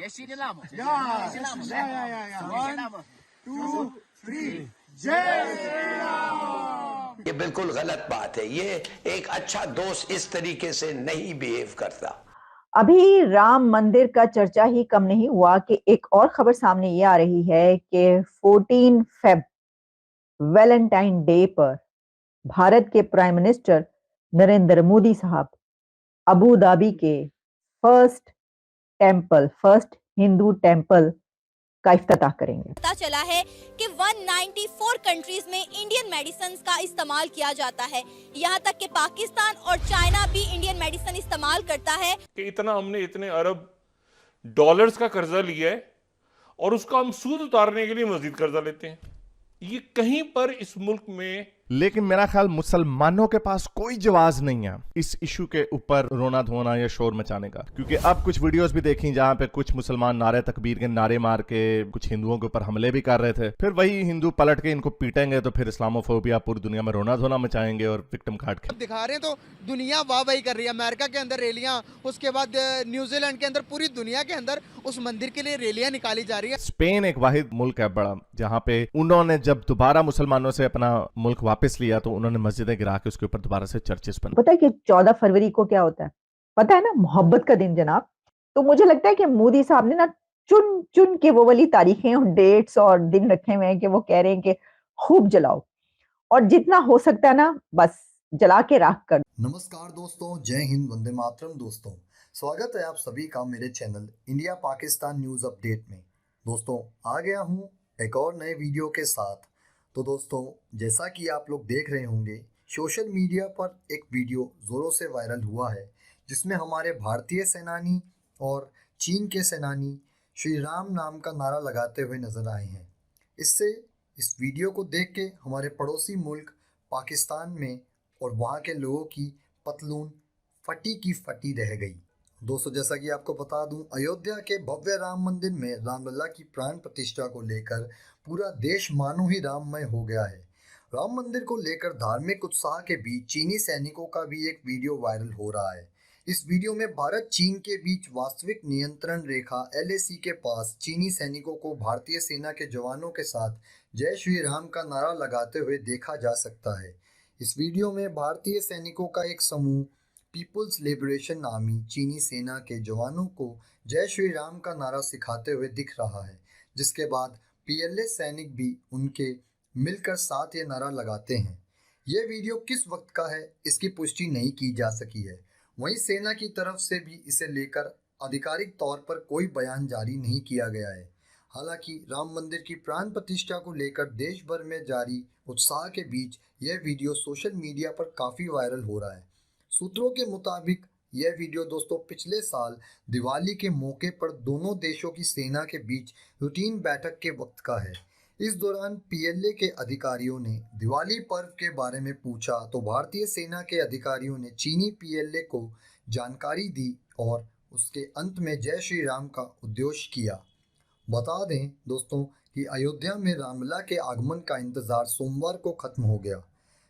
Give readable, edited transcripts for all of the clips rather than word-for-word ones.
जय श्री राम। ये बिल्कुल गलत बात है। ये एक अच्छा दोस्त इस तरीके से नहीं बिहेव करता। अभी राम मंदिर का चर्चा ही कम नहीं हुआ कि एक और खबर सामने ये आ रही है कि 14 फेब वैलेंटाइन डे पर भारत के प्राइम मिनिस्टर नरेंद्र मोदी साहब अबू धाबी के फर्स्ट हिंदू टेंपल का इफ्तिताह करेंगे। पता चला है कि 194 कंट्रीज में इंडियन मेडिसिन का इस्तेमाल किया जाता है। यहाँ तक कि पाकिस्तान और चाइना भी इंडियन मेडिसिन इस्तेमाल करता है। कि हमने इतने अरब डॉलर्स का कर्जा लिया है और उसका हम सूद उतारने के लिए मजीद कर्जा लेते हैं। ये कहीं पर इस मुल्क में, लेकिन मेरा ख्याल मुसलमानों के पास कोई जवाब नहीं है इस इशू के ऊपर रोना धोना या शोर मचाने का, क्योंकि अब कुछ वीडियोस भी देखी जहां पे कुछ मुसलमान नारे तकबीर के नारे मार के कुछ हिंदुओं के ऊपर हमले भी कर रहे थे। फिर वही हिंदू पलट के इनको पीटेंगे तो फिर इस्लामोफोबिया पूरी दुनिया में रोना धोना मचाएंगे और विक्टिम कार्ड के दिखा रहे हैं तो दुनिया वाहवाही कर रही है। अमेरिका के अंदर रैलियां, उसके बाद न्यूजीलैंड के अंदर, पूरी दुनिया के अंदर उस मंदिर के लिए रैलियां निकाली जा रही है। स्पेन एक वाहिद मुल्क है बड़ा, जहाँ पे उन्होंने जब दोबारा मुसलमानों से अपना मुल्क वापस लिया तो उन्होंने मस्जिदें गिरा के उसके ऊपर दोबारा से चर्चेस बना। पता है कि 14 फरवरी को क्या होता है? पता है ना, मोहब्बत का दिन जनाब। तो मुझे लगता है कि मोदी साहब ने ना चुन चुन के वो वाली तारीखें और डेट्स और दिन रखे हुए हैं कि वो कह रहे हैं कि खूब जलाओ और जितना हो सकता है ना बस जला के राख कर। नमस्कार दोस्तों, जय हिंद, वंदे मातरम। दोस्तों, स्वागत है आप सभी का मेरे channel India Pakistan news update में। दोस्तों, आ गया हूँ एक और नए वीडियो के साथ। तो दोस्तों, जैसा कि आप लोग देख रहे होंगे, सोशल मीडिया पर एक वीडियो ज़ोरों से वायरल हुआ है जिसमें हमारे भारतीय सेनानी और चीन के सेनानी श्री राम नाम का नारा लगाते हुए नजर आए हैं। इस वीडियो को देख के हमारे पड़ोसी मुल्क पाकिस्तान में और वहाँ के लोगों की पतलून फटी की फटी रह गई। दोस्तों, जैसा कि आपको बता दूं, अयोध्या के भव्य राम मंदिर में रामलला की प्राण प्रतिष्ठा को लेकर पूरा देश मानो ही राममय हो गया है। राम मंदिर को लेकर धार्मिक उत्साह के बीच चीनी सैनिकों का भी एक वीडियो वायरल हो रहा है। इस वीडियो में भारत चीन के बीच वास्तविक नियंत्रण रेखा LAC के पास चीनी सैनिकों को भारतीय सेना के जवानों के साथ जय श्री राम का नारा लगाते हुए देखा जा सकता है। इस वीडियो में भारतीय सैनिकों का एक समूह पीपुल्स लिबरेशन आर्मी चीनी सेना के जवानों को जय श्री राम का नारा सिखाते हुए दिख रहा है, जिसके बाद PLA सैनिक भी उनके मिलकर साथ ये नारा लगाते हैं। ये वीडियो किस वक्त का है इसकी पुष्टि नहीं की जा सकी है। वहीं सेना की तरफ से भी इसे लेकर आधिकारिक तौर पर कोई बयान जारी नहीं किया गया है। हालांकि राम मंदिर की प्राण प्रतिष्ठा को लेकर देश भर में जारी उत्साह के बीच यह वीडियो सोशल मीडिया पर काफ़ी वायरल हो रहा है। सूत्रों के मुताबिक यह वीडियो दोस्तों पिछले साल दिवाली के मौके पर दोनों देशों की सेना के बीच रूटीन बैठक के वक्त का है। इस दौरान PLA के अधिकारियों ने दिवाली पर्व के बारे में पूछा तो भारतीय सेना के अधिकारियों ने चीनी PLA को जानकारी दी और उसके अंत में जय श्री राम का उद्घोष किया। बता दें दोस्तों कि अयोध्या में रामलला के आगमन का इंतज़ार सोमवार को खत्म हो गया।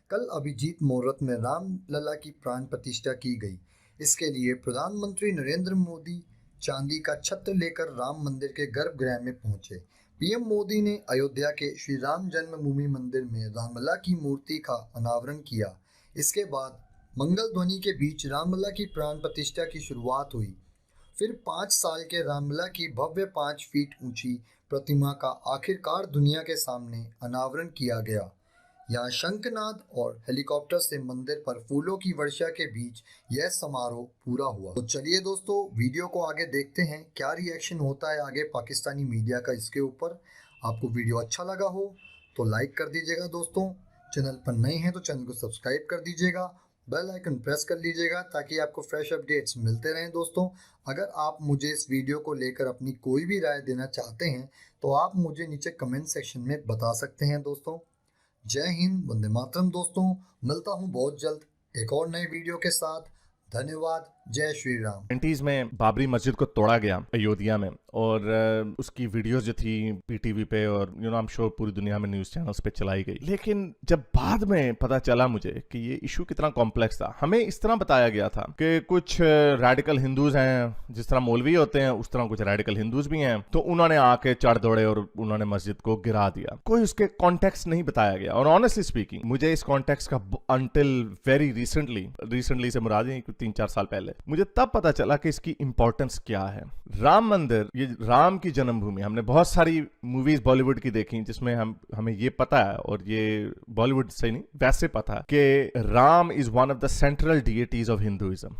कल अभिजीत मुहूर्त में रामलला की प्राण प्रतिष्ठा की गई। इसके लिए प्रधानमंत्री नरेंद्र मोदी चांदी का छत्र लेकर राम मंदिर के गर्भगृह में पहुंचे। PM मोदी ने अयोध्या के श्री राम जन्मभूमि मंदिर में रामलला की मूर्ति का अनावरण किया। इसके बाद मंगल ध्वनि के बीच रामलला की प्राण प्रतिष्ठा की शुरुआत हुई। फिर 5 साल के रामलला की भव्य 5 फीट ऊंची प्रतिमा का आखिरकार दुनिया के सामने अनावरण किया गया। यहाँ शंखनाद और हेलीकॉप्टर से मंदिर पर फूलों की वर्षा के बीच यह समारोह पूरा हुआ। तो चलिए दोस्तों, वीडियो को आगे देखते हैं क्या रिएक्शन होता है आगे पाकिस्तानी मीडिया का इसके ऊपर। आपको वीडियो अच्छा लगा हो तो लाइक कर दीजिएगा दोस्तों, चैनल पर नए हैं तो चैनल को सब्सक्राइब कर दीजिएगा, बेल आइकन प्रेस कर लीजिएगा ताकि आपको फ्रेश अपडेट्स मिलते रहें। दोस्तों, अगर आप मुझे इस वीडियो को लेकर अपनी कोई भी राय देना चाहते हैं तो आप मुझे नीचे कमेंट सेक्शन में बता सकते हैं। दोस्तों, जय हिंद, वंदे मातरम। दोस्तों, मिलता हूँ बहुत जल्द एक और नए वीडियो के साथ। धन्यवाद। जय श्री राम। 90s में बाबरी मस्जिद को तोड़ा गया अयोध्या में, और उसकी वीडियोस जो थी पीटीवी पे और आई एम श्योर पूरी दुनिया में न्यूज चैनल्स पे चलाई गई। लेकिन जब बाद में पता चला मुझे कि ये इशू कितना कॉम्प्लेक्स था, हमें इस तरह बताया गया था कि कुछ रेडिकल हिंदूज हैं, जिस तरह मौलवी होते हैं उस तरह कुछ रेडिकल हिंदूज भी हैं, तो उन्होंने आके चढ़ दौड़े और उन्होंने मस्जिद को गिरा दिया। कोई उसके कॉन्टेक्स्ट नहीं बताया गया। और ऑनेस्टली स्पीकिंग मुझे इस कॉन्टेक्स्ट का अंटिल वेरी रिसेंटली से मुराद 3-4 साल पहले मुझे तब पता चला कि इसकी इंपॉर्टेंस क्या है। राम मंदिर, ये राम की जन्मभूमि, हमने बहुत सारी मूवीज बॉलीवुड की देखी जिसमें हमें ये पता है, और ये बॉलीवुड से नहीं वैसे पता है कि Ram is one of the central deities of Hinduism.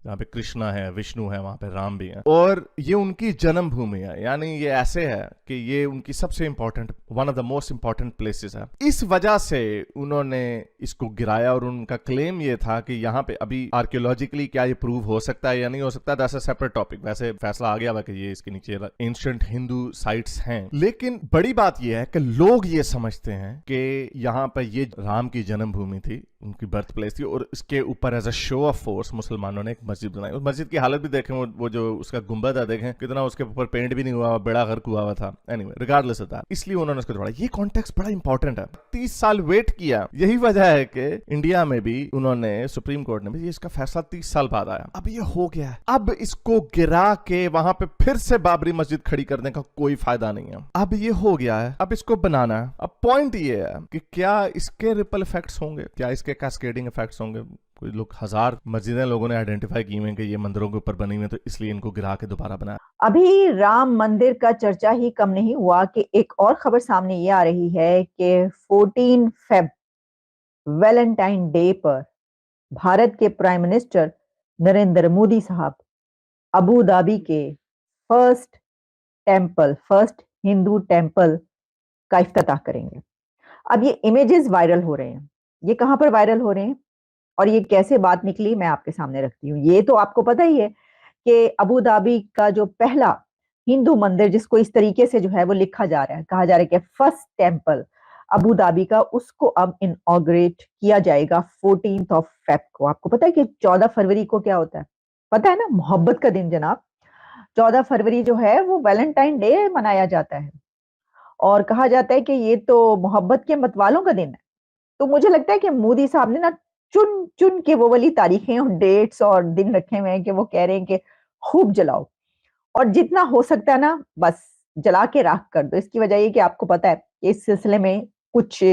जहाँ पे कृष्णा है, विष्णु है, वहां पे राम भी है, और ये उनकी जन्मभूमि है। यानी ये ऐसे है कि ये उनकी सबसे important, one of the most important places है। इस वजह से उन्होंने इसको गिराया, और उनका क्लेम ये था कि यहाँ पे अभी आर्कियोलॉजिकली क्या ये प्रूव हो सकता है या नहीं हो सकता, दैट्स अ सेपरेट टॉपिक। वैसे फैसला आ गया हुआ कि ये इसके नीचे एंशिएंट हिंदू साइट्स हैं। लेकिन बड़ी बात ये है कि लोग ये समझते हैं कि यहाँ पे ये राम की जन्मभूमि थी, उनकी बर्थ प्लेस थी, और इसके ऊपर as a show of force मुसलमानों ने एक मस्जिद बनाई। उस मस्जिद की हालत भी देखें, वो जो उसका गुंबद है देखें कितना उसके ऊपर पेंट भी नहीं हुआ, बेड़ा गर्क हुआ हुआ था। एनीवे, रिगार्डलेस ऑफ दैट, इसलिए उन्होंने उसको तोड़ा। ये कॉन्टेक्स्ट बड़ा इंपॉर्टेंट है। 30 साल वेट किया, यही वजह है कि इंडिया में भी उन्होंने, सुप्रीम कोर्ट ने भी, इसका फैसला 30 साल बाद आया। अब ये हो गया है। अब इसको गिरा के वहां पे फिर से बाबरी मस्जिद खड़ी करने का कोई फायदा नहीं है। अब ये हो गया है, अब इसको बनाना है। अब पॉइंट ये है कि क्या इसके रिपल इफेक्ट्स होंगे, क्या इसके कैस्केडिंग इफेक्ट्स होंगे। कोई लोग, 1000 मस्जिदें लोगों ने आइडेंटिफाई की हुई कि ये मंदिरों के ऊपर बनी हुई है, तो इसलिए इनको गिरा के दोबारा बनाया। अभी राम मंदिर का चर्चा ही कम नहीं हुआ कि एक और खबर सामने ये आ रही है कि 14 फेब वैलेंटाइन डे पर भारत के प्राइम मिनिस्टर नरेंद्र मोदी साहब अबू धाबी के फर्स्ट हिंदू टेंपल का इफ्तिताह करेंगे। अब ये इमेजेस वायरल हो रहे हैं। ये कहां पर वायरल हो रहे हैं और ये कैसे बात निकली, मैं आपके सामने रखती हूँ। ये तो आपको पता ही है कि अबू धाबी का जो पहला हिंदू मंदिर, जिसको इस तरीके से जो है वो लिखा जा रहा है, कहा जा रहा है कि फर्स्ट टेंपल अबू धाबी का, उसको अब इनॉग्रेट किया जाएगा 14 फेब को। आपको पता है कि 14 फरवरी को क्या होता है, पता है ना, मोहब्बत का दिन जनाब। 14 फरवरी जो है वो वैलेंटाइन डे मनाया जाता है, और कहा जाता है कि ये तो मोहब्बत के मतवालों का दिन है। तो मुझे लगता है कि मोदी साहब ने ना चुन चुन के वो वाली तारीखें और डेट्स और दिन रखे हुए हैं कि वो कह रहे हैं कि खूब जलाओ, और जितना हो सकता है ना बस जला के राख कर दो। इसकी वजह ये कि आपको पता है इस सिलसिले में कुछ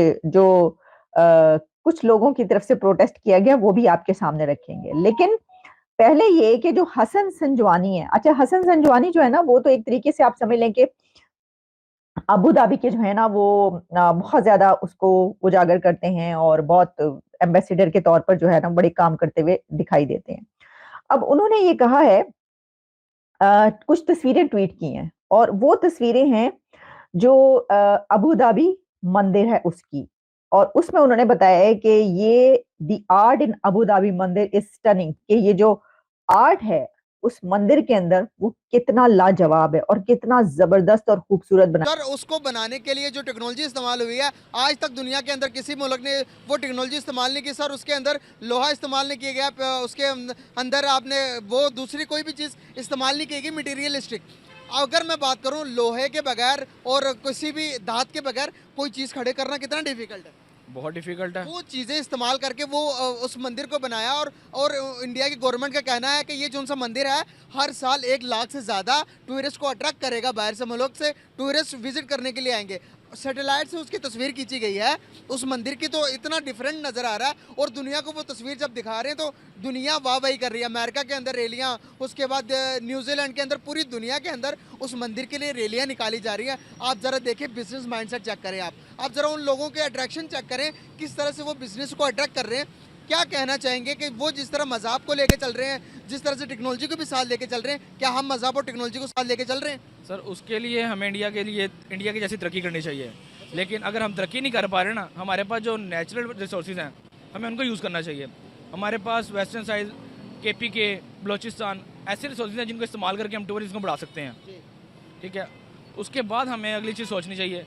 लोगों की तरफ से प्रोटेस्ट किया गया, वो भी आपके सामने रखेंगे। लेकिन पहले ये कि जो हसन संजवानी है, अच्छा हसन संजवानी जो है ना, वो तो एक तरीके से आप समझ लें कि अबू धाबी के जो है ना वो बहुत ज्यादा उसको उजागर करते हैं, और बहुत एम्बेसडर के तौर पर जो है ना बड़े काम करते हुए दिखाई देते हैं। अब उन्होंने ये कहा है, कुछ तस्वीरें ट्वीट की हैं, और वो तस्वीरें हैं जो अबू धाबी मंदिर है उसकी, और उसमें उन्होंने बताया है कि ये the art in Abu Dhabi मंदिर इज स्टनिंग, कि ये जो आर्ट है उस मंदिर के अंदर वो कितना लाजवाब है और कितना जबरदस्त और खूबसूरत बना। सर, उसको बनाने के लिए जो टेक्नोलॉजी इस्तेमाल हुई है, आज तक दुनिया के अंदर किसी मुल्क ने वो टेक्नोलॉजी इस्तेमाल नहीं की सर। उसके अंदर लोहा इस्तेमाल नहीं किया गया, उसके अंदर आपने वो दूसरी कोई भी चीज़ इस्तेमाल नहीं की गई मटीरियलिस्टिक। अगर मैं बात करूं लोहे के बगैर और किसी भी धात के बगैर कोई चीज़ खड़े करना कितना डिफिकल्ट है, बहुत डिफिकल्ट है। वो चीज़ें इस्तेमाल करके वो उस मंदिर को बनाया। और इंडिया की गवर्नमेंट का कहना है कि ये जो सा मंदिर है हर साल 1 लाख से ज़्यादा टूरिस्ट को अट्रैक्ट करेगा, बाहर से मुल्क से टूरिस्ट विजिट करने के लिए आएंगे। सैटेलाइट से उसकी तस्वीर खींची गई है उस मंदिर की, तो इतना डिफरेंट नज़र आ रहा है, और दुनिया को वो तस्वीर जब दिखा रहे हैं तो दुनिया वाह-वाही कर रही है। अमेरिका के अंदर रैलियाँ, उसके बाद न्यूजीलैंड के अंदर, पूरी दुनिया के अंदर उस मंदिर के लिए रैलियाँ निकाली जा रही हैं। आप ज़रा देखिए, बिजनेस माइंडसेट चेक करें आप ज़रा उन लोगों के अट्रैक्शन चेक करें, किस तरह से वो बिजनेस को अट्रैक्ट कर रहे हैं। क्या कहना चाहेंगे कि वो जिस तरह मज़हब को लेके चल रहे हैं, जिस तरह से टेक्नोलॉजी को भी साथ लेके चल रहे हैं, क्या हम मज़हब और टेक्नोलॉजी को साथ लेके चल रहे हैं? सर, उसके लिए हमें इंडिया की जैसी तरक्की करनी चाहिए, लेकिन अगर हम तरक्की नहीं कर पा रहे ना, हमारे पास जो नेचुरल रिसोर्सेज हैं हमें उनको यूज़ करना चाहिए। हमारे पास वेस्टर्न साइड, KPK, बलोचिस्तान, ऐसे रिसोर्सेज हैं जिनको इस्तेमाल करके हम टूरिज्म को बढ़ा सकते हैं। ठीक है, उसके बाद हमें अगली चीज़ सोचनी चाहिए।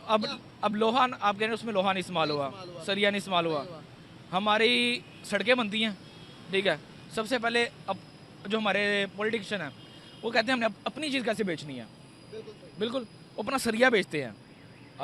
अब लोहा, आप कह रहे हैं उसमें लोहा नहीं इस्तेमाल हुआ, सरिया नहीं इस्तेमाल हुआ। हमारी सड़कें बनती हैं, ठीक है, सबसे पहले अब जो हमारे पॉलिटिशियन हैं वो कहते हैं हमने अपनी चीज़ कैसे बेचनी है। बिल्कुल, वो अपना सरिया बेचते हैं।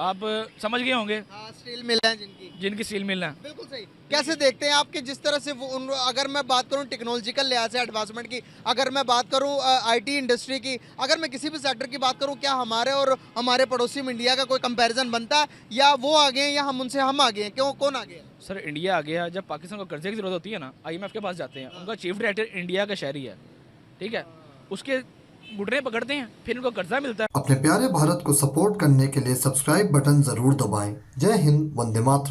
आप समझ गए होंगे, हाँ, स्टील मिल है जिनकी स्टील मिल है। बिल्कुल सही। कैसे देखते हैं आपके जिस तरह से वो अगर मैं बात करूं टेक्नोलॉजिकल लिहाज से एडवांसमेंट की, अगर मैं बात करूं आईटी इंडस्ट्री की, अगर मैं किसी भी सेक्टर की बात करूं, क्या हमारे और हमारे पड़ोसी इंडिया का कोई कंपैरिजन बनता है, या वो आगे हैं या हम आगे हैं? क्यों, कौन आगे है? सर इंडिया आ गया जब पाकिस्तान को कर्जे की जरूरत होती है ना, IMF के पास जाते हैं। उनका चीफ डायरेक्टर इंडिया का शहरी है, ठीक है, उसके घुटने पकड़ते हैं, फिर उनको कर्जा मिलता है। अपने प्यारे भारत को सपोर्ट करने के लिए सब्सक्राइब बटन जरूर दबाएं। जय हिंद, वंदे मातरम।